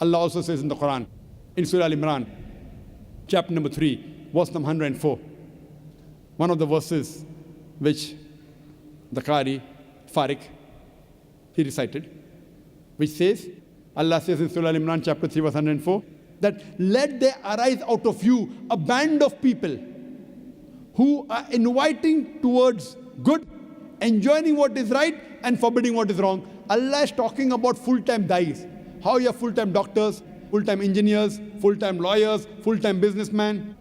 Allah also says in the Quran, in Surah Al-Imran, chapter number 3, verse number 104. One of the verses which the Qari, Farik, he recited, which says, Allah says in Surah Al-Imran, chapter 3, verse 104, that let there arise out of you a band of people who are inviting towards good, enjoining what is right, and forbidding what is wrong. Allah is talking about full-time dais. How you have full-time doctors, full-time engineers, full-time lawyers, full-time businessmen.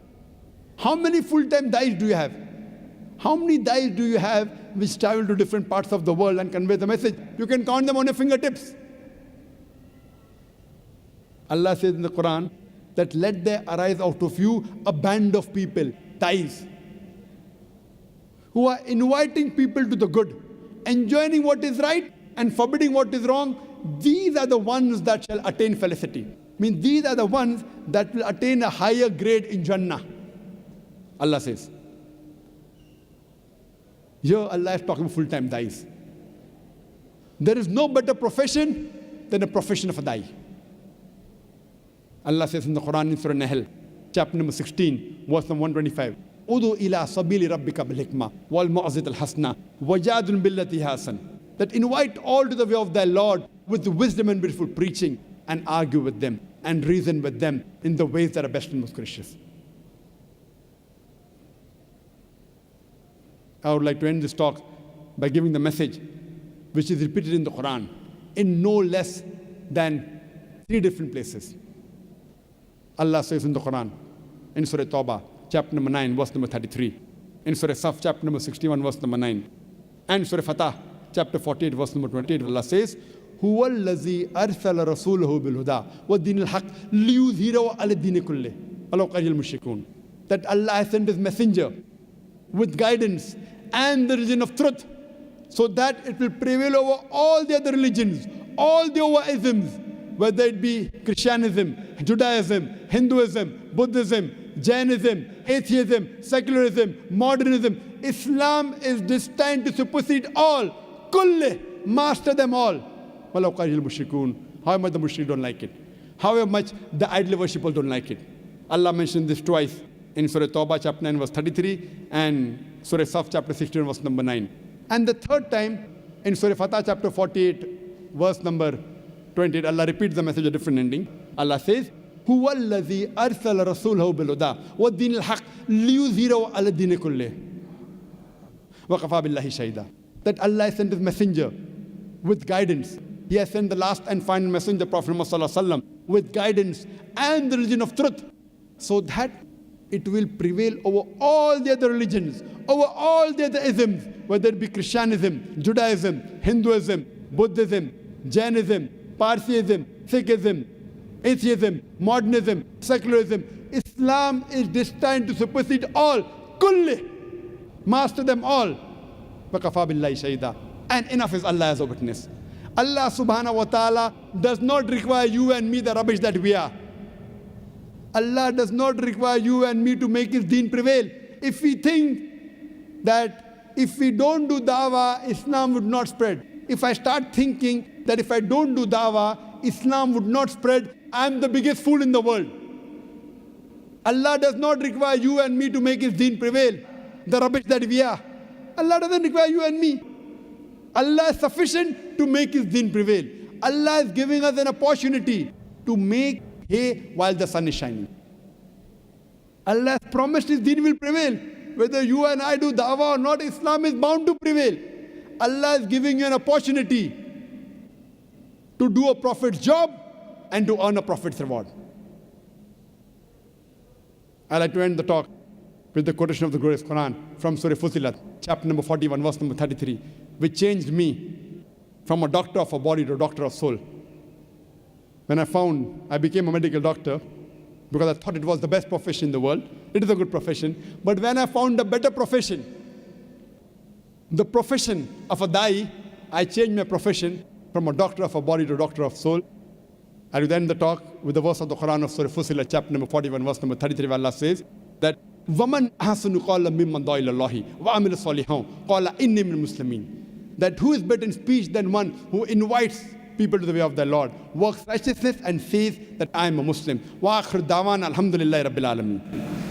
How many full-time dais do you have? How many dais do you have which travel to different parts of the world and convey the message? You can count them on your fingertips. Allah says in the Quran that let there arise out of you a band of people, dais, who are inviting people to the good, enjoining what is right and forbidding what is wrong. These are the ones that shall attain felicity. I mean, these are the ones that will attain a higher grade in Jannah. Allah says. Here Allah is talking full-time dais. There is no better profession than a profession of a dai. Allah says in the Quran in Surah Nahl, chapter number 16, verse number 125. Udu ila sabili rabbika bil hikmah wal mu'azit al hasna wajadun billati hasan. That invite all to the way of thy Lord with wisdom and beautiful preaching, and argue with them and reason with them in the ways that are best and most gracious. I would like to end this talk by giving the message which is repeated in the Quran in no less than 3 different places. Allah says in the Quran, in Surah Tawbah, chapter number 9, verse number 33. In Surah Saf, chapter number 61, verse number 9. And Surah Fatah, chapter 48, verse number 28, Allah says, هُوَ الَّذِي أَرْسَلَ رَسُولَهُ بِالْهُدَى وَالدِّينِ الْحَقِّ لِيُظْهِرَهُ عَلَى الدِّينِ كُلِّهِ وَلَوْ كَرِهَ الْمُشْرِكُونَ. That Allah has sent His messenger with guidance and the religion of truth, so that it will prevail over all the other religions, all the other isms, whether it be Christianism, Judaism, Hinduism, Buddhism, Jainism, atheism, secularism, modernism. Islam is destined to supersede all. Kulli, master them all. Walau karihal mushrikun. However much the mushrik don't like it. However much the idol worshippers don't like it. Allah mentioned this twice in Surah Tawbah, chapter 9, verse 33, and Surah Saf, chapter 16, verse number 9. And the third time in Surah Fatah, chapter 48, verse number 28, Allah repeats the message, a different ending. Allah says, هُوَ الَّذِي أَرْسَلَ رَسُولَهُ بِالْهُدَى وَالدِّينِ الْحَقِّ لِيُظْهِرَهُ عَلَى الدِّينِ كُلِّهِ وَكَفَى بِاللَّهِ شَهِيدًا. That Allah has sent His messenger with guidance. He has sent the last and final messenger, Prophet Muhammad sallallahu alaihi wasallam, with guidance and the religion of truth, so that it will prevail over all the other religions, over all the other isms, whether it be Christianism, Judaism, Hinduism, Buddhism, Jainism, Parsiism, Sikhism, atheism, modernism, secularism. Islam is destined to supersede all. Kulli, master them all. وَكَفَى بِاللَّهِ شَهِيدًا. And enough is Allah as a witness. Allah subhanahu wa ta'ala does not require you and me the rubbish that we are. Allah does not require you and me to make His deen prevail. If we think that if we don't do dawah, Islam would not spread. If I start thinking that if I don't do dawah, Islam would not spread, I'm the biggest fool in the world. Allah does not require you and me to make His deen prevail, the rubbish that we are. Allah doesn't require you and me. Allah is sufficient to make His deen prevail. Allah is giving us an opportunity to make hay while the sun is shining. Allah has promised His deen will prevail. Whether you and I do dawah or not, Islam is bound to prevail. Allah is giving you an opportunity to do a prophet's job and to earn a prophet's reward. I'd like to end the talk with the quotation of the glorious Quran from Surah Fussilat, chapter number 41, verse number 33, which changed me from a doctor of a body to a doctor of soul. When I became a medical doctor because I thought it was the best profession in the world. It is a good profession. But when I found a better profession, the profession of a dai, I changed my profession from a doctor of a body to a doctor of soul. I will end the talk with the verse of the Quran of Surah Fussilat, chapter number 41, verse number 33, where Allah says that وَمَنْ أَحْسَنُ قَالًا مِمَّنْ دَعَا إِلَى اللَّهِ وَعَمِلَ صَالِحًا قَالَ إِنِّي مِنَ الْمُسْلِمِينَ. That who is better in speech than one who invites people to the way of their Lord, works righteousness and says that I am a Muslim. Wa akhir dawan alhamdulillahi rabbil alameen.